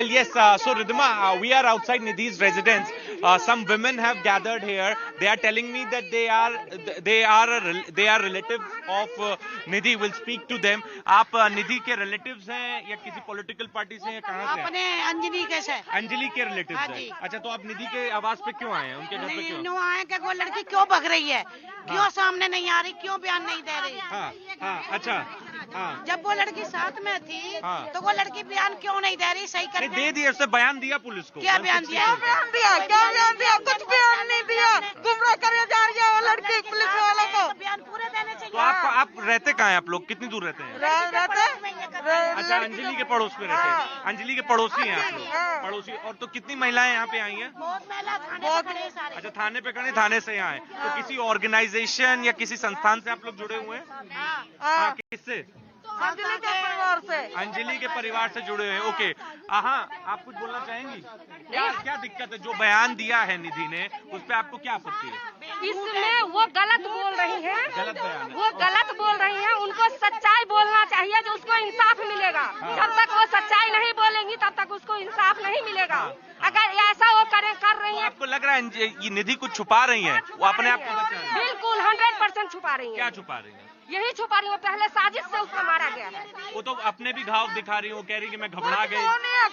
Yes, so Ridhima, we are outside Nidhi's residence. Some women have gathered here. They are telling me that they are relatives of Nidhi. Will speak to them. आप निधि के relatives हैं या किसी political party से हैं, कहाँ से हैं? अपने अंजलि कैसे? अंजलि के relatives हाँ हैं. जी. अच्छा, तो आप निधि के आवाज पे क्यों आए हैं? उनके घर पे क्यों? न्यू आए कि वो लड़की क्यों भग रही है, क्यों सामने नहीं आ रही, क्यों बयान नहीं दे रही? हाँ, हाँ, अच्छा, हाँ. जब वो लड़की साथ में थी हाँ. तो वो लड़की बयान क्यों नहीं दे रही? सही नहीं, करके दे दिया, उसने बयान दिया पुलिस को. क्या बयान दिया? क्या बयान दिया? कुछ बयान नहीं दिया। गुमराह करे जा रही है वो लड़की पुलिस वालों को। बयान पूरे देने तो चाहिए. आप रहते कहाँ हैं? आप लोग कितनी दूर रहते हैं? अच्छा, अंजलि के पड़ोस में रहते हैं. अंजलि के पड़ोसी हैं आप लोग? पड़ोसी. और तो कितनी महिलाएं यहाँ पे आई हैं? बहुत महिला थाने पे खड़े हैं सारे. अच्छा, थाने पे खड़े, थाने से यहाँ है. तो किसी ऑर्गेनाइजेशन या किसी संस्थान से आप लोग जुड़े हुए हैं? हाँ, किससे? अंजलि के परिवार से। अंजलि के परिवार से जुड़े हुए हैं. ओके. हाँ, आप कुछ बोलना चाहेंगी? क्या दिक्कत है? जो बयान दिया है निधि ने, उस पर आपको क्या आपत्ति है? इसमें वो गलत बोल रही हैं, गलत बयान है. वो गलत बोल रही हैं. उनको सच्चाई बोलना चाहिए, जो उसको इंसाफ मिलेगा. जब तक वो सच्चाई नहीं बोलेंगी तब तक उसको इंसाफ नहीं मिलेगा. अगर ऐसा वो कर रही हैं, आपको लग रहा है ये निधि कुछ छुपा रही है? वो अपने आप को बचा रही है? बिल्कुल 100% छुपा रही क्या हैं. छुपा रही है? यही छुपा रही है. पहले साजिश से उसको मारा गया है. वो तो अपने भी घाव दिखा रही हूँ, कह रही कि मैं घबरा गई.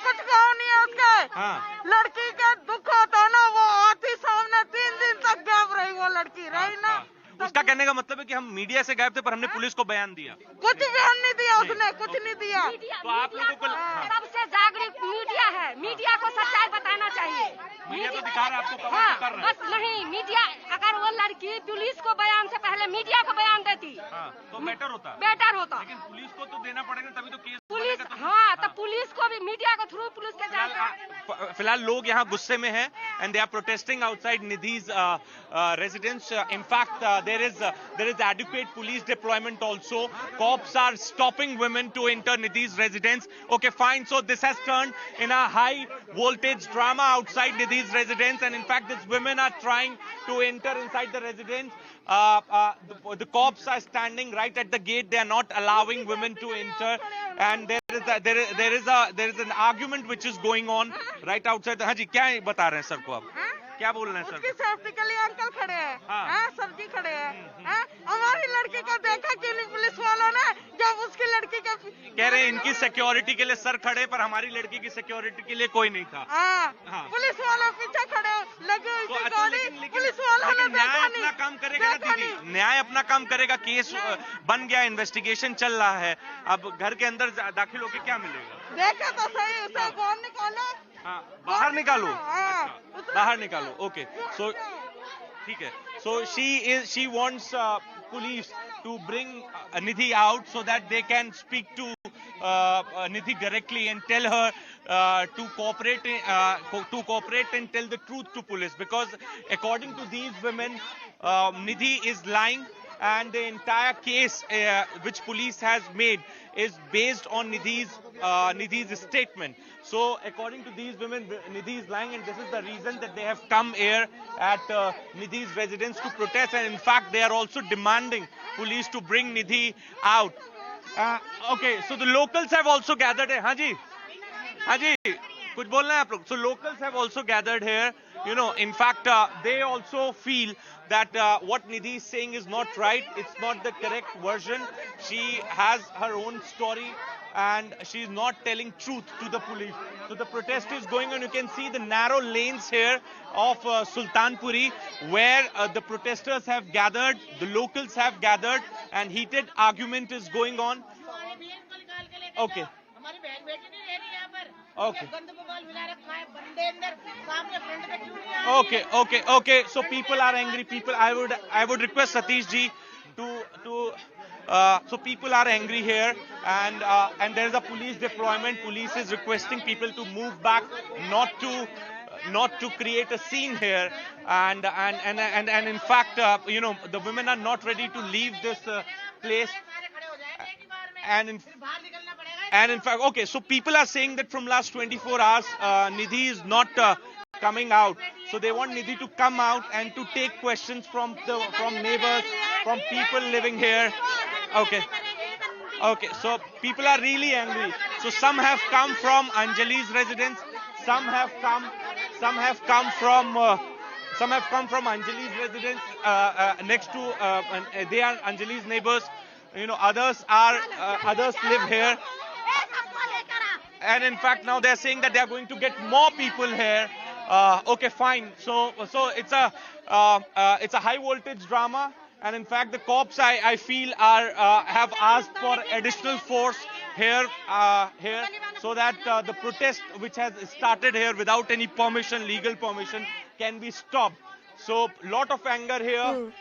कुछ गाँव नहीं है उसके। हाँ. लड़की का दुख होता है ना, वो आती सामने 3 दिन तक गायब रही वो लड़की रही ना. हाँ. उसका कहने का मतलब है कि हम मीडिया से गायब थे पर हमने पुलिस को बयान दिया. कुछ बयान नहीं दिया उसने, कुछ नहीं दिया. तो आप लोगों को सबसे जागरूक मीडिया है. मीडिया को सच्चाई बताना चाहिए. मीडिया तो दिखा रहा है, आपको कवर हाँ, तो कर रहा है. बस नहीं. मीडिया अगर वो लड़की पुलिस को बयान से पहले मीडिया को बयान देती, हाँ, तो बेटर होता. बेटर होता. लेकिन पुलिस को तो देना पड़ेगा, तभी तो केस पुलिस, बनेगा. हाँ, तो पुलिस को भी मीडिया के थ्रू पुलिस के फिलहाल लोग यहाँ गुस्से में हैं and they are protesting outside Nidhi's residence. In fact, there is adequate police deployment also. Cops are stopping women to enter Nidhi's residence. Okay, fine. So this has turned in a high voltage drama outside Nidhi's residence, and in fact, these women are trying to enter inside the residence. The cops are standing right at the gate. They are not allowing women to enter, and there is an argument which is going on right outside. हाँ जी, क्या बता रहे हैं sir को आप? क्या बोल रहे हैं उसकी सर? सेफ्टी के लिए अंकल खड़े हैं. हाँ. सब्जी खड़े हैं. हमारी लड़की को देखा क्यों नहीं पुलिस वालों ने, जब उसकी लड़की के कह रहे हैं इनकी सिक्योरिटी के लिए सर खड़े, पर हमारी लड़की की सिक्योरिटी के लिए कोई नहीं था. हाँ. पुलिस वालों पीछे खड़े लगे तो हुई अच्छा, गाड़ी. पुलिस वालों ने न्याय देखा अपना नहीं. काम करेगा ना दीदी. न्याय अपना काम करेगा. केस बन गया, इन्वेस्टिगेशन चल रहा है. अब घर के अंदर दाखिल होके क्या मिलेगा? देखा तो सही, उसे बाहर निकालो. हाँ, बाहर निकालो. हाँ. अच्छा, बाहर निकालो. ओके, सो ठीक है. So she wants police to bring Nidhi out so that they can speak to Nidhi directly and tell her to cooperate and tell the truth to police, because according to these women, Nidhi is lying, and the entire case which police has made is based on Nidhi's statement. So according to these women, Nidhi is lying, and this is the reason that they have come here at Nidhi's residence to protest, and in fact they are also demanding police to bring Nidhi out. Okay, so the locals have also gathered here. हाँ जी, कुछ बोलना है आप लोग? So locals have also gathered here. You know, in fact, they also feel that what Nidhi is saying is not right. It's not the correct version. She has her own story, and she is not telling truth to the police. So the protest is going on. You can see the narrow lanes here of Sultanpuri, where the protesters have gathered, the locals have gathered, and heated argument is going on. Okay. Okay. So people are angry. I would request Satish ji to. So people are angry here, and there is a police deployment. Police is requesting people to move back, not to create a scene here, and in fact, the women are not ready to leave this place. And in fact, okay, so people are saying that from last 24 hours, Nidhi is not coming out. So they want Nidhi to come out and to take questions from neighbors, from people living here. Okay, so people are really angry. So some have come from Anjali's residence, some have come from Anjali's residence next to they are Anjali's neighbors. Others live here, and in fact now they are saying that they are going to get more people here. Okay, fine. So it's a high voltage drama, and in fact the cops I feel have asked for additional force here so that the protest which has started here without any legal permission, can be stopped. So lot of anger here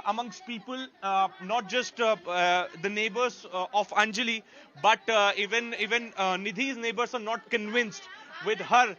amongst people, not just the neighbors of Anjali, but even Nidhi's neighbors are not convinced with her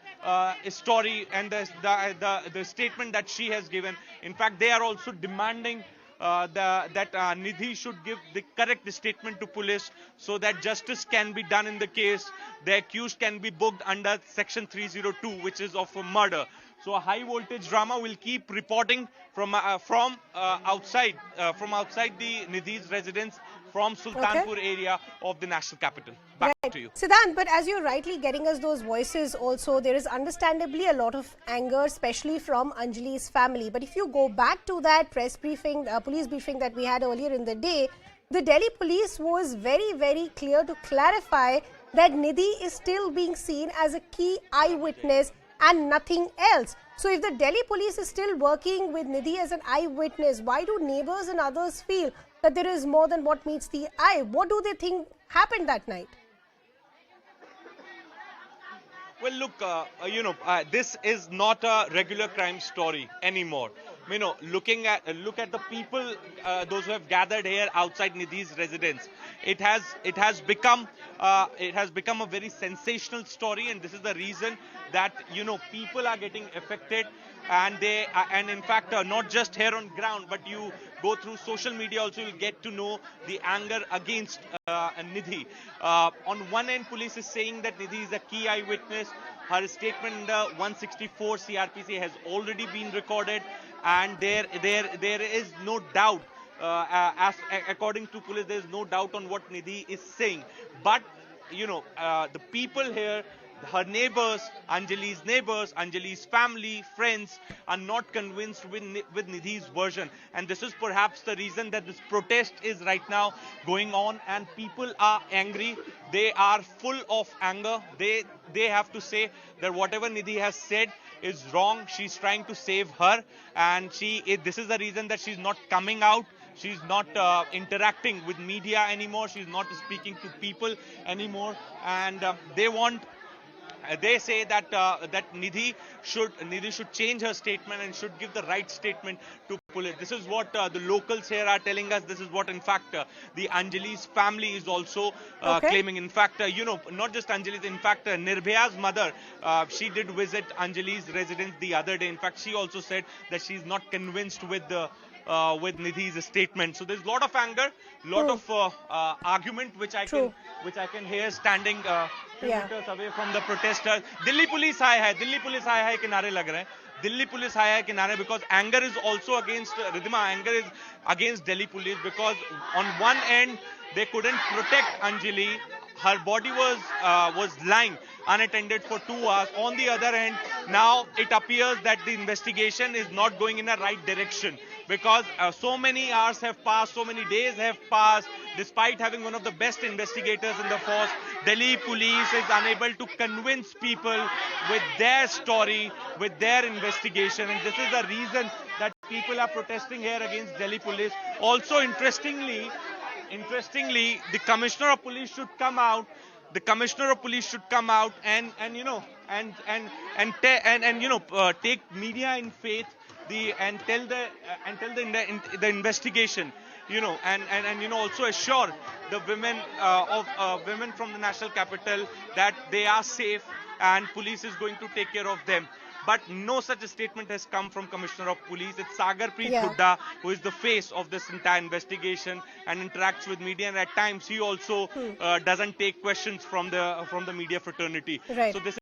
story and the statement that she has given. In fact, they are also demanding that Nidhi should give the correct statement to police so that justice can be done in the case. The accused can be booked under section 302, which is of a murder. So a high voltage drama will keep reporting from outside the Nidhi's residence, from Sultanpur area of the national capital. Back to you, Siddhant. But as you're rightly getting us those voices, also there is understandably a lot of anger, especially from Anjali's family. But if you go back to that press briefing, police briefing that we had earlier in the day, the Delhi police was very, very clear to clarify that Nidhi is still being seen as a key eyewitness and nothing else. So if the Delhi police is still working with Nidhi as an eyewitness, why do neighbors and others feel that there is more than what meets the eye? What do they think happened that night? Well, look, this is not a regular crime story anymore. Look at the people, those who have gathered here outside Nidhi's residence. It has become a very sensational story, and this is the reason that people are getting affected, and in fact not just here on ground, but you go through social media also, you'll get to know the anger against Nidhi. On one end, police is saying that Nidhi is a key eyewitness. Her statement under 164 CRPC has already been recorded, and there is no doubt. According to police, there is no doubt on what Nidhi is saying. But the people here, her neighbors, Anjali's family, friends, are not convinced with Nidhi's version. And this is perhaps the reason that this protest is right now going on, and people are angry. They are full of anger. They have to say that whatever Nidhi has said is wrong. She's trying to save her, and this is the reason that she's not coming out. She's not interacting with media anymore. She's not speaking to people anymore, and they say that Nidhi should change her statement and should give the right statement to police. This is what the locals here are telling us. This is what, in fact, the Anjali's family is also claiming. In fact, not just Anjali's. In fact, Nirbhaya's mother, she did visit Anjali's residence the other day. In fact, she also said that she's not convinced with Nidhi's statement. So there's a lot of anger, lot of argument which I can hear standing meters away from the protesters. Delhi police haye ke naare lag rahe hain. Delhi police haye ke naare, because anger is also against anger is against Delhi police, because on one end they couldn't protect Anjali. Her body was lying unattended for 2 hours. On the other hand, now it appears that the investigation is not going in the right direction, because so many hours have passed, so many days have passed. Despite having one of the best investigators in the force, Delhi police is unable to convince people with their story, with their investigation, and this is the reason that people are protesting here against Delhi police. Also, interestingly, the commissioner of police should come out. The commissioner of police should come out and take media in faith, and tell the investigation, and also assure the women women from the national capital that they are safe and police is going to take care of them. But no such a statement has come from Commissioner of Police. It's Sagarpreet Hooda who is the face of this entire investigation and interacts with media, and at times he also doesn't take questions from the media fraternity. Right. So this